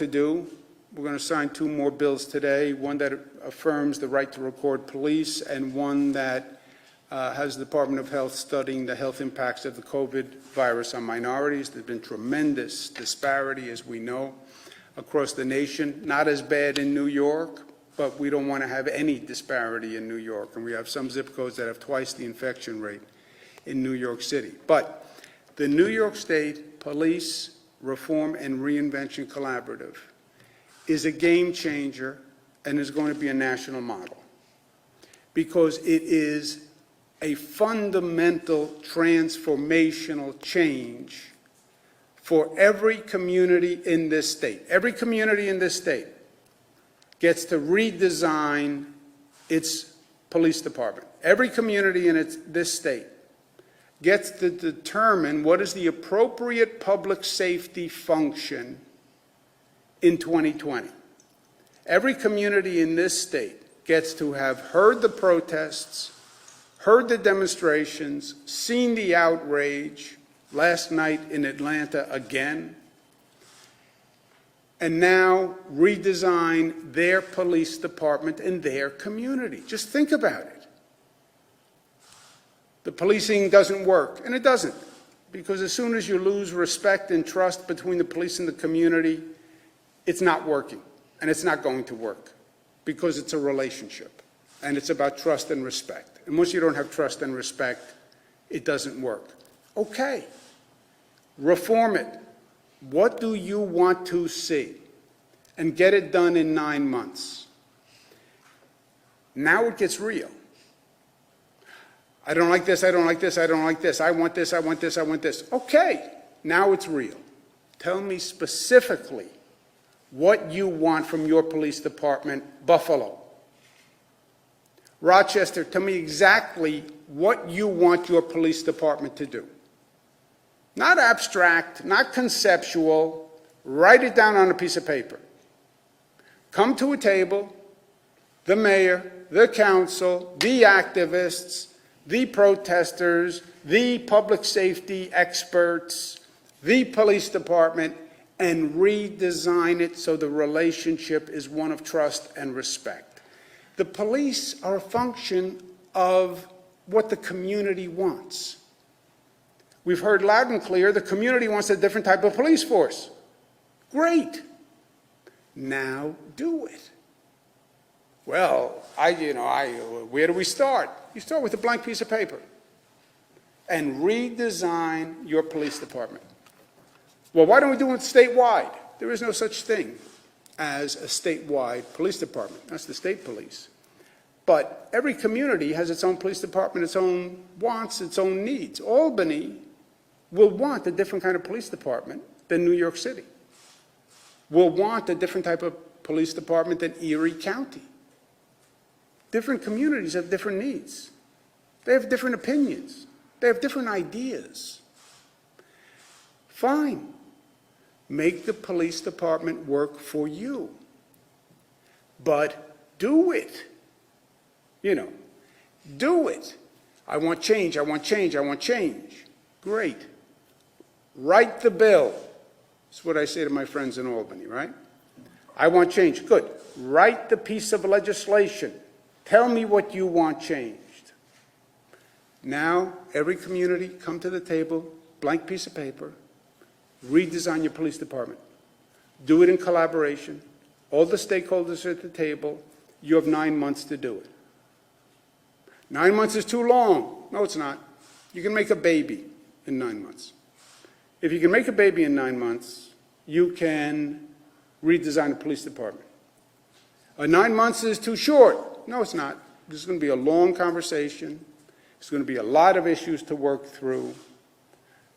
to do. We're going to sign 2 more bills today, one that affirms the right to record police and one that has the Department of Health studying the health impacts of the COVID virus on minorities. There's been tremendous disparity, as we know, across the nation. Not as bad in New York, but we don't want to have any disparity in New York. And we have some zip codes that have twice the infection rate in New York City. But the New York State Police Reform and Reinvention Collaborative is a game changer and is going to be a national model because it is a fundamental transformational change for every community in this state. Every community in this state gets to redesign its police department. Every community in this state gets to determine what is the appropriate public safety function in 2020. Every community in this state gets to have heard the protests, heard the demonstrations, seen the outrage last night in Atlanta again, and now redesign their police department in their community. Just think about it. The policing doesn't work, and it doesn't, because as soon as you lose respect and trust between the police and the community, it's not working, and it's not going to work, because it's a relationship, and it's about trust and respect. And once you don't have trust and respect, it doesn't work. Okay, reform it. What do you want to see? And get it done in 9 months. Now it gets real. I don't like this, I don't like this, I don't like this, I want this, I want this, I want this. Okay, now it's real. Tell me specifically what you want from your police department. Buffalo. Rochester, tell me exactly what you want your police department to do. Not abstract, not conceptual. Write it down on a piece of paper. Come to a table, the mayor, the council, the activists, the protesters, the public safety experts, the police department, and redesign it so the relationship is one of trust and respect. The police are a function of what the community wants. We've heard loud and clear the community wants a different type of police force. Great. Now do it. Well, where do we start? You start with a blank piece of paper and redesign your police department. Well, why don't we do it statewide? There is no such thing as a statewide police department. That's the state police. But every community has its own police department, its own wants, its own needs. Albany will want a different kind of police department than New York City. Will want a different type of police department than Erie County. Different communities have different needs. They have different opinions. They have different ideas. Fine. Make the police department work for you. But do it. Do it. I want change, I want change, I want change. Great. Write the bill. That's what I say to my friends in Albany, right? I want change. Good. Write the piece of legislation. Tell me what you want changed. Now, every community, come to the table, blank piece of paper, redesign your police department. Do it in collaboration. All the stakeholders are at the table. You have 9 months to do it. 9 months is too long. No, it's not. You can make a baby in 9 months. If you can make a baby in 9 months, you can redesign a police department. 9 months is too short. No, it's not. This is going to be a long conversation. There's going to be a lot of issues to work through.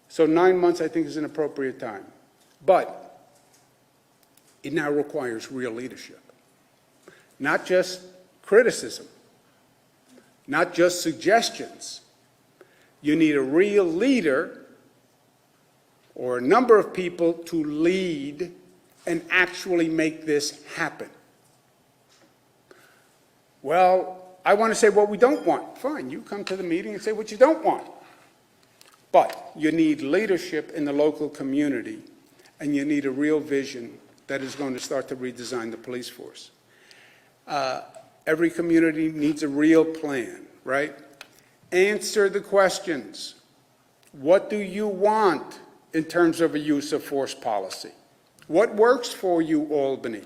So 9 months, I think, is an appropriate time. But it now requires real leadership. Not just criticism. Not just suggestions. You need a real leader or a number of people to lead and actually make this happen. Well, I want to say what we don't want. Fine, you come to the meeting and say what you don't want. But you need leadership in the local community, and you need a real vision that is going to start to redesign the police force. Every community needs a real plan, right? Answer the questions. What do you want in terms of a use of force policy? What works for you, Albany?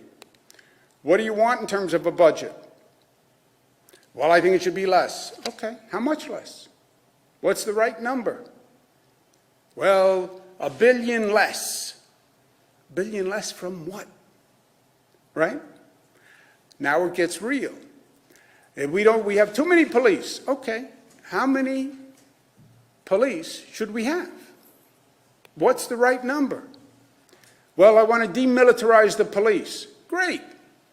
What do you want in terms of a budget? Well, I think it should be less. Okay, how much less? What's the right number? Well, $1 billion less. $1 billion less from what? Right? Now it gets real. If we have too many police. Okay, how many police should we have? What's the right number? Well, I want to demilitarize the police. Great.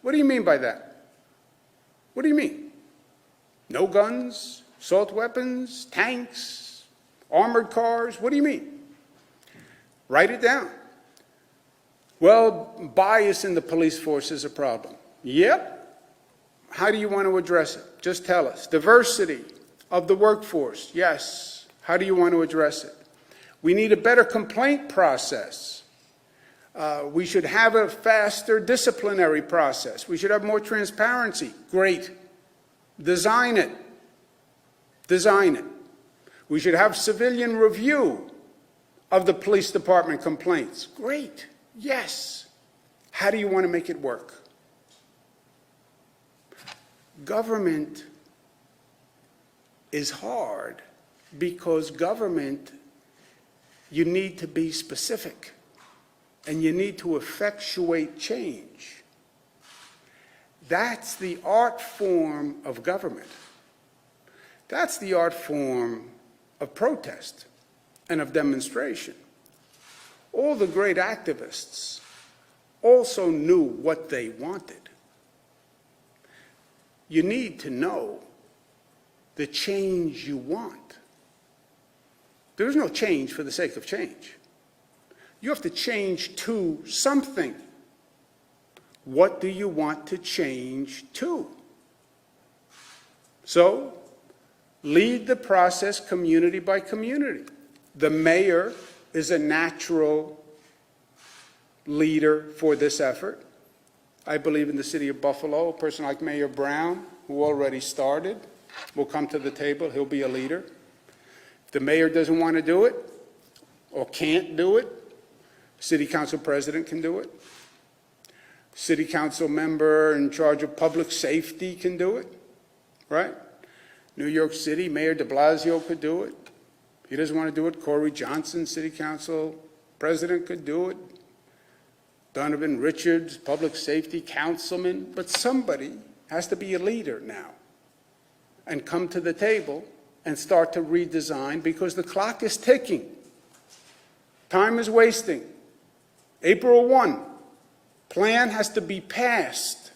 What do you mean by that? What do you mean? No guns, assault weapons, tanks, armored cars? What do you mean? Write it down. Well, bias in the police force is a problem. Yep. How do you want to address it? Just tell us. Diversity of the workforce. Yes. How do you want to address it? We need a better complaint process. We should have a faster disciplinary process. We should have more transparency. Great. Design it. Design it. We should have civilian review of the police department complaints. Great. Yes. How do you want to make it work? Government is hard because government, you need to be specific and you need to effectuate change. That's the art form of government. That's the art form of protest and of demonstration. All the great activists also knew what they wanted. You need to know the change you want. There is no change for the sake of change. You have to change to something. What do you want to change to? So, lead the process community by community. The mayor is a natural leader for this effort. I believe in the city of Buffalo, a person like Mayor Brown, who already started, will come to the table. He'll be a leader. If the mayor doesn't want to do it or can't do it, city council president can do it. City council member in charge of public safety can do it, right? New York City, Mayor de Blasio could do it. He doesn't want to do it. Corey Johnson, city council president, could do it. Donovan Richards, public safety councilman. But somebody has to be a leader now and come to the table and start to redesign because the clock is ticking. Time is wasting. April 1, plan has to be passed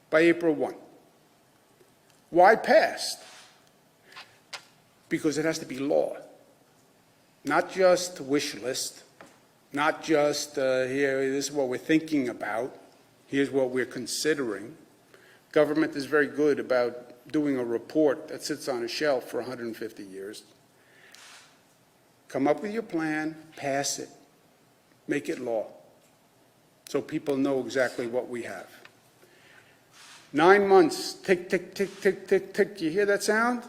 by April 1. Why passed? Because it has to be law, not just wish list, not just here, this is what we're thinking about, here's what we're considering. Government is very good about doing a report that sits on a shelf for 150 years. Come up with your plan, pass it, make it law, so people know exactly what we have. 9 months, tick, tick, tick, tick, tick, tick. You hear that sound?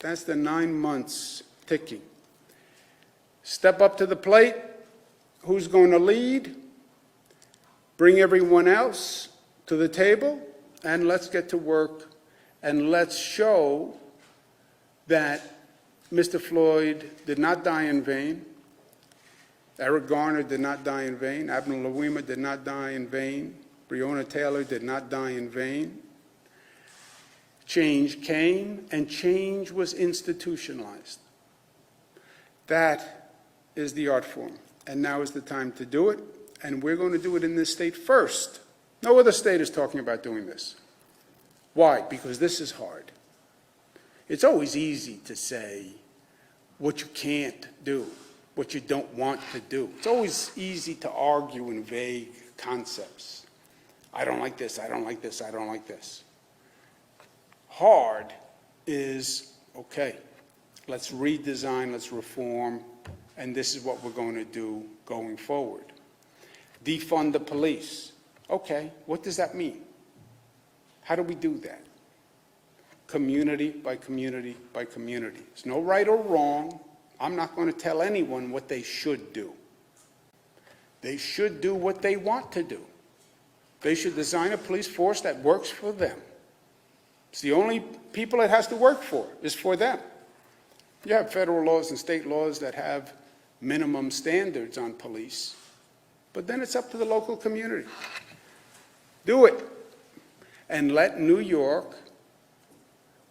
That's the 9 months ticking. Step up to the plate. Who's going to lead? Bring everyone else to the table, and let's get to work, and let's show that Mr. Floyd did not die in vain. Eric Garner did not die in vain. Abner Louima did not die in vain. Breonna Taylor did not die in vain. Change came, and change was institutionalized. That is the art form, and now is the time to do it, and we're going to do it in this state first. No other state is talking about doing this. Why? Because this is hard. It's always easy to say what you can't do, what you don't want to do. It's always easy to argue in vague concepts. I don't like this, I don't like this, I don't like this. Hard is, okay, let's redesign, let's reform, and this is what we're going to do going forward. defund the police. Okay, what does that mean? How do we do that? Community by community by community. There's no right or wrong. I'm not going to tell anyone what they should do. They should do what they want to do. They should design a police force that works for them. It's the only people it has to work for, is for them. You have federal laws and state laws that have minimum standards on police, but then it's up to the local community. Do it. And let New York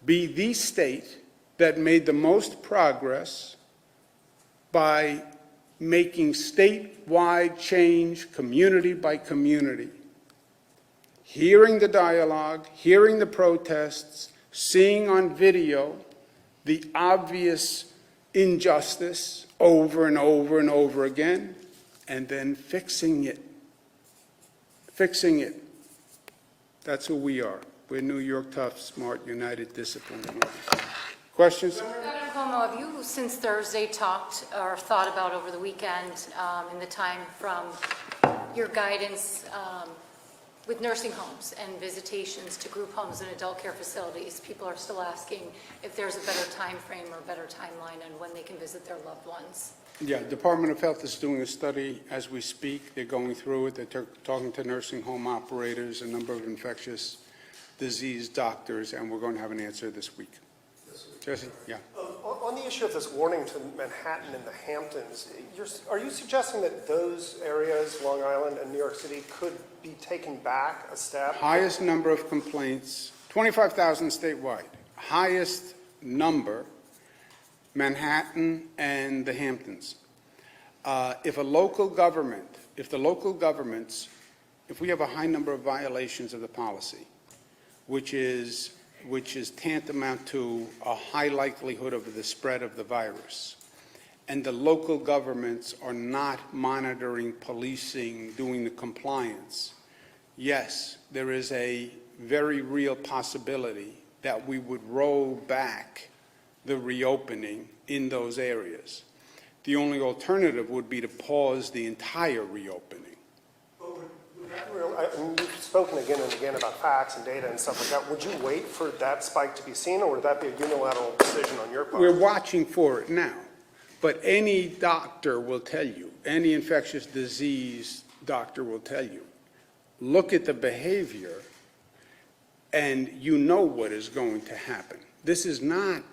be the state that made the most progress by making statewide change community by community. Hearing the dialogue, hearing the protests, seeing on video the obvious injustice over and over and over again, and then fixing it. Fixing it. That's who we are. We're New York tough, smart, united, disciplined. Questions? Governor Cuomo, have you since Thursday talked or thought about over the weekend in the time from your guidance with nursing homes and visitations to group homes and adult care facilities? People are still asking if there's a better time frame or a better timeline on when they can visit their loved ones. Yeah, Department of Health is doing a study as we speak. They're going through it. They're talking to nursing home operators, a number of infectious disease doctors, and we're going to have an answer this week. Jesse? Yeah. On the issue of this warning to Manhattan and the Hamptons, are you suggesting that those areas, Long Island and New York City, could be taken back a step? Highest number of complaints, 25,000 statewide. Highest number, Manhattan and the Hamptons. If the local governments, if we have a high number of violations of the policy, which is tantamount to a high likelihood of the spread of the virus, and the local governments are not monitoring, policing, doing the compliance, yes, there is a very real possibility that we would roll back the reopening in those areas. The only alternative would be to pause the entire reopening. You've spoken again and again about facts and data and stuff like that. Would you wait for that spike to be seen, or would that be a unilateral decision on your part? We're watching for it now. But any doctor will tell you, any infectious disease doctor will tell you, look at the behavior and you know what is going to happen. This is not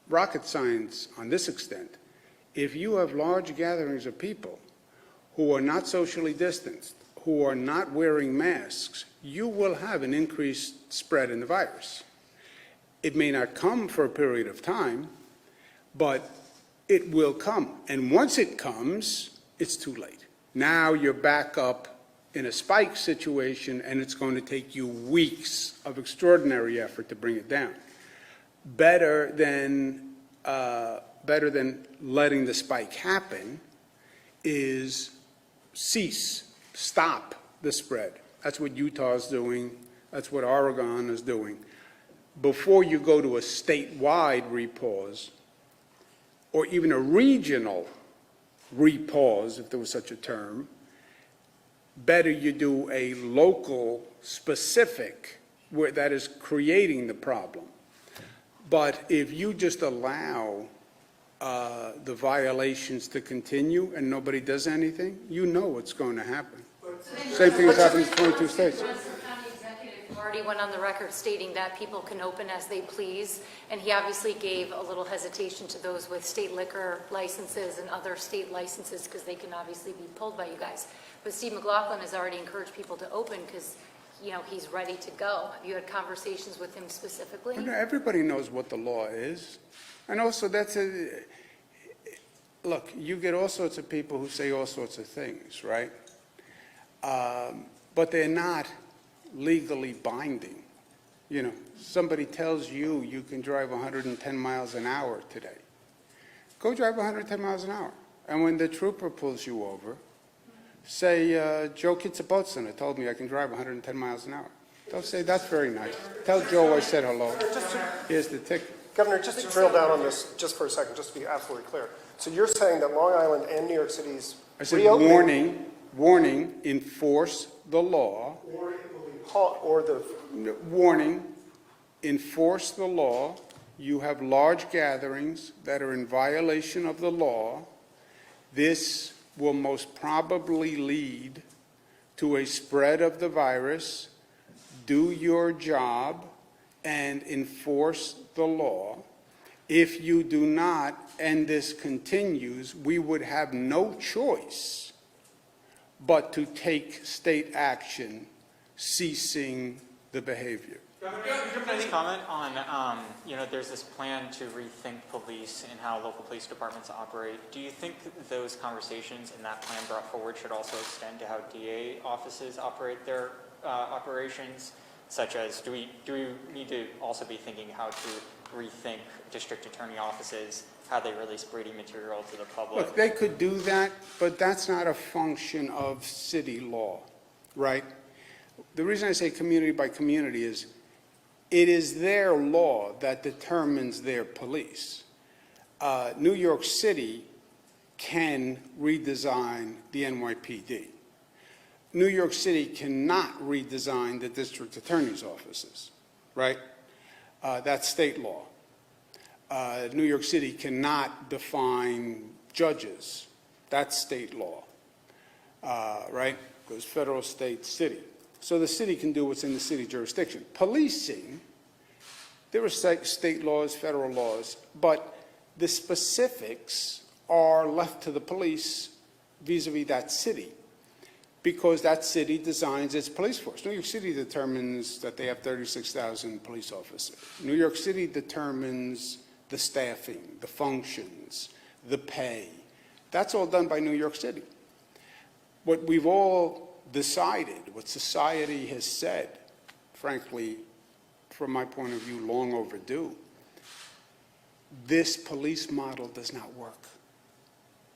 rocket science on this extent. If you have large gatherings of people who are not socially distanced, who are not wearing masks, you will have an increased spread in the virus. It may not come for a period of time, but it will come. And once it comes, it's too late. Now you're back up in a spike situation, and it's going to take you weeks of extraordinary effort to bring it down. Better than letting the spike happen is stop the spread. That's what Utah is doing. That's what Oregon is doing. Before you go to a statewide repause, or even a regional repause, if there was such a term, better you do a local specific where that is creating the problem. But if you just allow the violations to continue and nobody does anything, you know what's going to happen. Same thing is happening in 22 states. The county executive already went on the record stating that people can open as they please, and he obviously gave a little hesitation to those with state liquor licenses and other state licenses because they can obviously be pulled by you guys. But Steve McLaughlin has already encouraged people to open because, you know, he's ready to go. Have you had conversations with him specifically? Well, everybody knows what the law is. And also look, you get all sorts of people who say all sorts of things, right? But they're not legally binding. You know, somebody tells you you can drive 110 miles an hour today. Go drive 110 miles an hour. And when the trooper pulls you over, say, Joe Kitzabotson told me I can drive 110 miles an hour. Don't say, that's very nice. Tell Joe I said hello. Here's the ticket. Governor, just to drill down on this just for a second, just to be absolutely clear. So you're saying that Long Island and New York City's I said reopening... Warning, enforce the law. Or it will be or the, Warning, enforce the law. You have large gatherings that are in violation of the law. This will most probably lead to a spread of the virus. Do your job and enforce the law. If you do not, and this continues, we would have no choice but to take state action ceasing the behavior. Can I comment on, there's this plan to rethink police and how local police departments operate. Do you think those conversations and that plan brought forward should also extend to how DA offices operate their operations? Such as, do we need to also be thinking how to rethink district attorney offices, how they release Brady material to the public? Look, they could do that, but that's not a function of city law, right? The reason I say community by community is it is their law that determines their police. New York City can redesign the NYPD. New York City cannot redesign the district attorney's offices, right? That's state law. New York City cannot define judges. That's state law, right? Goes federal, state, city. So the city can do what's in the city jurisdiction. Policing, there are state laws, federal laws, but the specifics are left to the police vis-a-vis that city, because that city designs its police force. New York City determines that they have 36,000 police officers. New York City determines the staffing, the functions, the pay. That's all done by New York City. What we've all decided, what society has said, frankly, from my point of view, long overdue, this police model does not work.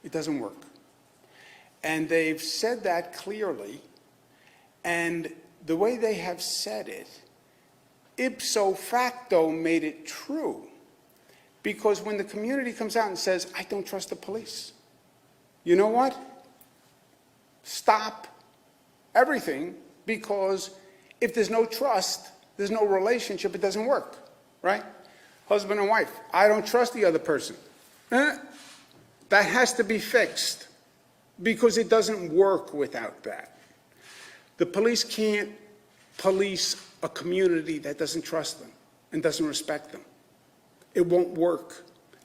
It doesn't work. And they've said that clearly, and the way they have said it, ipso facto made it true. Because when the community comes out and says, I don't trust the police, you know what? Stop everything, because if there's no trust, there's no relationship, it doesn't work, right? Husband and wife, I don't trust the other person. That has to be fixed, because it doesn't work without that. The police can't police a community that doesn't trust them and doesn't respect them. It won't work,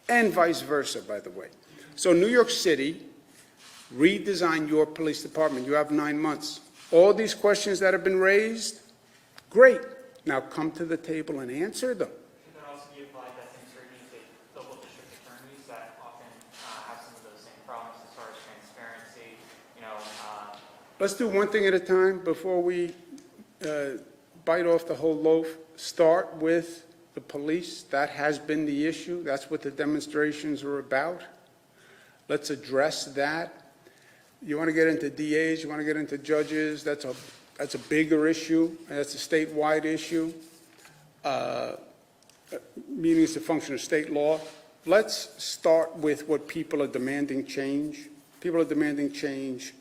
and vice versa, by the way. So New York City, redesign your police department. You have 9 months. All these questions that have been raised, great. Now come to the table and answer them. Should there also be applied that same scrutiny to local district attorneys that often have some of those same problems as far as transparency? Let's do one thing at a time before we bite off the whole loaf. Start with the police. That has been the issue. That's what the demonstrations are about. Let's address that. You want to get into DAs, you want to get into judges, that's a bigger issue, and that's a statewide issue. Meaning it's a function of state law. Let's start with what people are demanding change. People are demanding change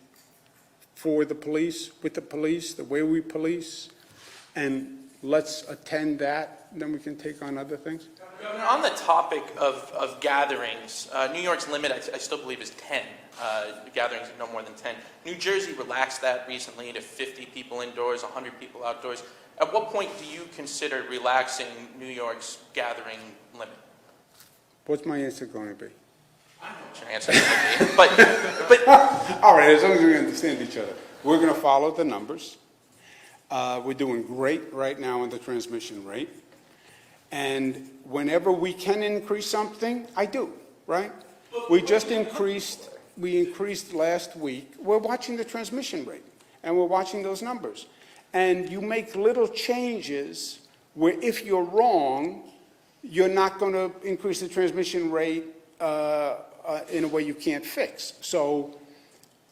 for the police, with the police, the way we police, and let's attend that, then we can take on other things. Governor, on the topic of gatherings, New York's limit, I still believe, is 10. Gatherings of no more than 10. New Jersey relaxed that recently to 50 people indoors, 100 people outdoors. At what point do you consider relaxing New York's gathering limit? What's my answer going to be? I don't know what your answer is going to be, but All right, as long as we understand each other. We're going to follow the numbers. We're doing great right now in the transmission rate. And whenever we can increase something, I do, right? We increased last week. We're watching the transmission rate, and we're watching those numbers. And you make little changes where if you're wrong, you're not going to increase the transmission rate in a way you can't fix. So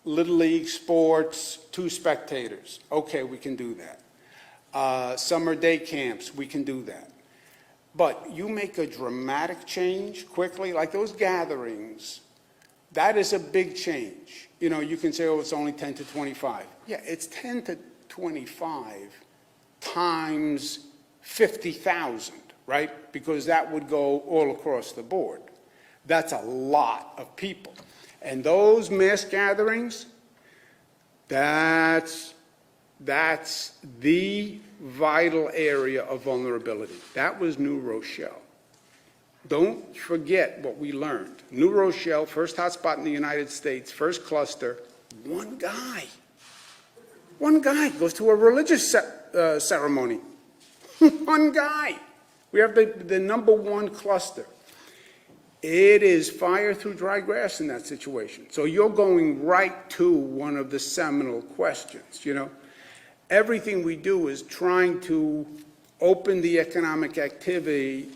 Little League sports, 2 spectators. Okay, we can do that. Summer day camps, we can do that. But you make a dramatic change quickly, like those gatherings, That is a big change. You know, you can say, oh, it's only 10 to 25. Yeah, it's 10 to 25 times 50,000, right? Because that would go all across the board. That's a lot of people. And those mass gatherings, that's the vital area of vulnerability. That was New Rochelle. Don't forget what we learned. New Rochelle, first hotspot in the United States, first cluster, one guy goes to a religious ceremony. One guy. We have the number one cluster. It is fire through dry grass in that situation. So you're going right to one of the seminal questions, you know. Everything we do is trying to open the economic activity,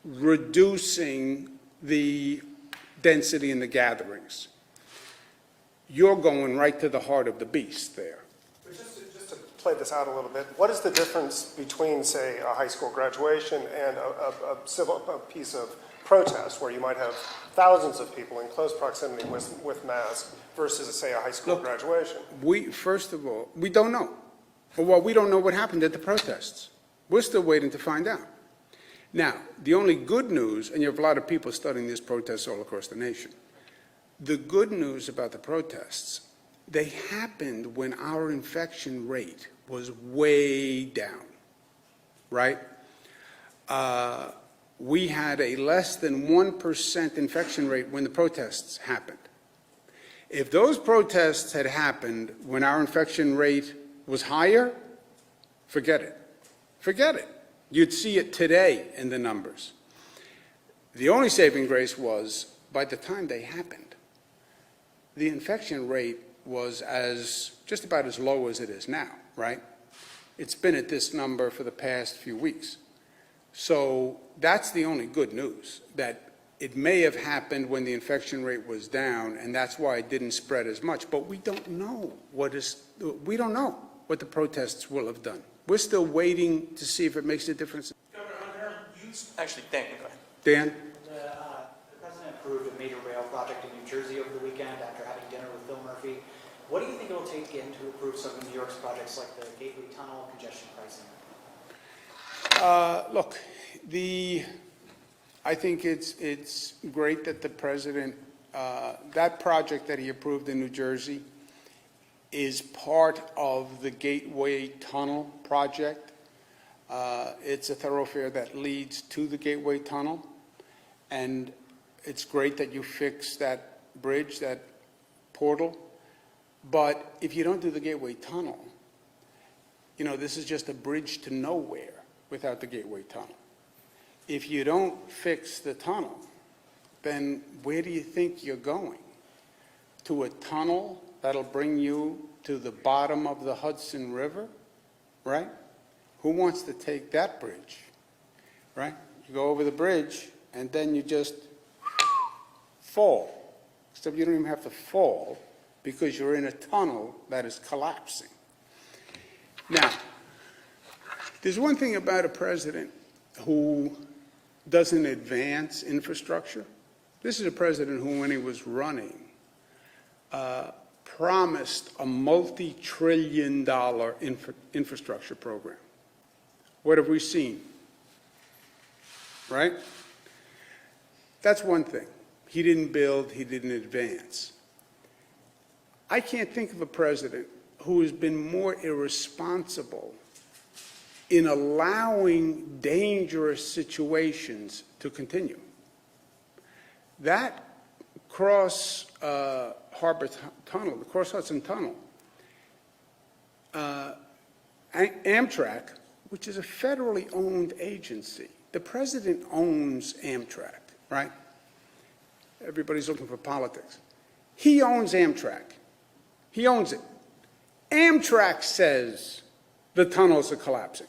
reducing the density in the gatherings. You're going right to the heart of the beast there. But just to play this out a little bit, what is the difference between, say, a high school graduation and a piece of protest where you might have thousands of people in close proximity with masks versus, say, a high school graduation? First of all, we don't know. Well, we don't know what happened at the protests. We're still waiting to find out. Now, the only good news, and you have a lot of people studying these protests all across the nation, the good news about the protests, they happened when our infection rate was way down, right? We had a less than 1% infection rate when the protests happened. If those protests had happened when our infection rate was higher, forget it. Forget it. You'd see it today in the numbers. The only saving grace was, by the time they happened, the infection rate was just about as low as it is now, right? It's been at this number for the past few weeks. So that's the only good news, that it may have happened when the infection rate was down, and that's why it didn't spread as much. But we don't know what the protests will have done. We're still waiting to see if it makes a difference. Governor Hunter, actually, Dan, go ahead. Dan? The president approved a major rail project in New Jersey over the weekend after having dinner with Phil Murphy. What do you think it'll take in to approve some of New York's projects like the Gateway Tunnel, congestion pricing? Look, I think it's great that the president, that project that he approved in New Jersey is part of the Gateway Tunnel project. It's a thoroughfare that leads to the Gateway Tunnel, and it's great that you fix that bridge, that portal. But if you don't do the Gateway Tunnel, you know, this is just a bridge to nowhere without the Gateway Tunnel. If you don't fix the tunnel, then where do you think you're going? To a tunnel that'll bring you to the bottom of the Hudson River, right? Who wants to take that bridge, right? You go over the bridge, and then you just fall. Except you don't even have to fall, because you're in a tunnel that is collapsing. Now, there's one thing about a president who doesn't advance infrastructure. This is a president who, when he was running, promised a multi-trillion-dollar infrastructure program. What have we seen? Right? That's one thing. He didn't build, he didn't advance. I can't think of a president who has been more irresponsible in allowing dangerous situations to continue. That cross Harbor Tunnel, the Cross Hudson Tunnel, Amtrak, which is a federally owned agency, the president owns Amtrak, right? Everybody's looking for politics. He owns Amtrak. He owns it. Amtrak says the tunnels are collapsing.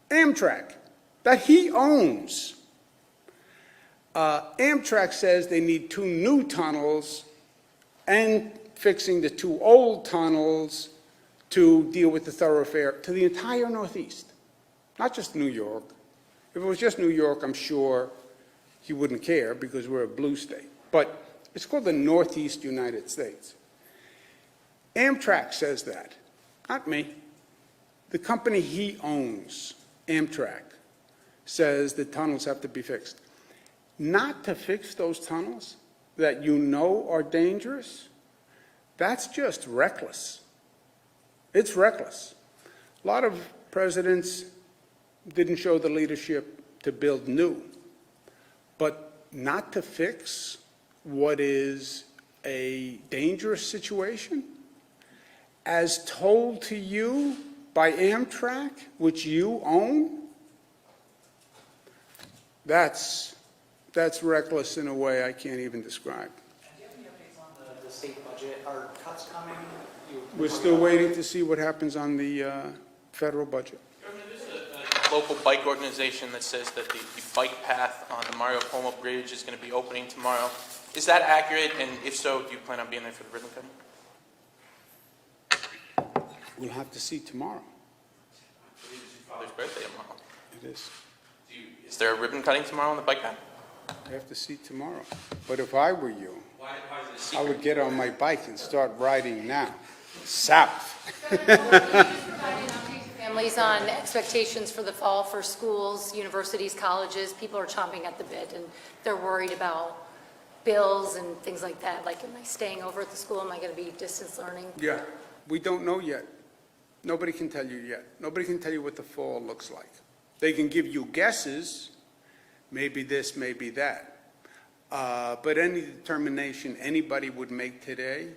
Amtrak, that he owns. Amtrak says they need 2 new tunnels and fixing the 2 old tunnels to deal with the thoroughfare to the entire Northeast, not just New York. If it was just New York, I'm sure he wouldn't care because we're a blue state. But It's called the Northeast United States. Amtrak says that, not me. The company he owns, Amtrak, says the tunnels have to be fixed. Not to fix those tunnels that you know are dangerous, that's just reckless. It's reckless. A lot of presidents didn't show the leadership to build new, but not to fix what is a dangerous situation, as told to you by Amtrak, which you own, that's reckless in a way I can't even describe. Do you have any updates on the state budget? Are cuts coming? We're still waiting to see what happens on the federal budget. There's a local bike organization that says that the bike path on the Mario Cuomo Bridge is going to be opening tomorrow. Is that accurate? And if so, do you plan on being there for the ribbon cutting? We'll have to see tomorrow. I believe it's your father's birthday tomorrow. It is. Is there a ribbon cutting tomorrow on the bike path? I have to see tomorrow. But if I were you, Why is it a I secret? would get on my bike and start riding now, south. Families on expectations for the fall for schools, universities, colleges, people are chomping at the bit, and they're worried about bills and things like that. Like, am I staying over at the school? Am I going to be distance learning? Yeah, we don't know yet. Nobody can tell you yet. Nobody can tell you what the fall looks like. They can give you guesses, maybe this, maybe that. But any determination anybody would make today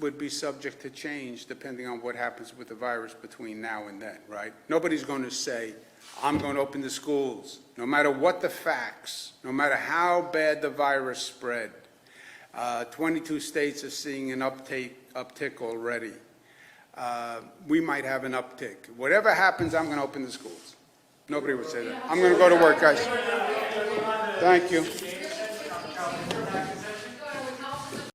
would be subject to change depending on what happens with the virus between now and then, right? Nobody's going to say, I'm going to open the schools, no matter what the facts, no matter how bad the virus spread. 22 states are seeing an uptick already. We might have an uptick. Whatever happens, I'm going to open the schools. Nobody would say that. I'm going to go to work, guys. Thank you.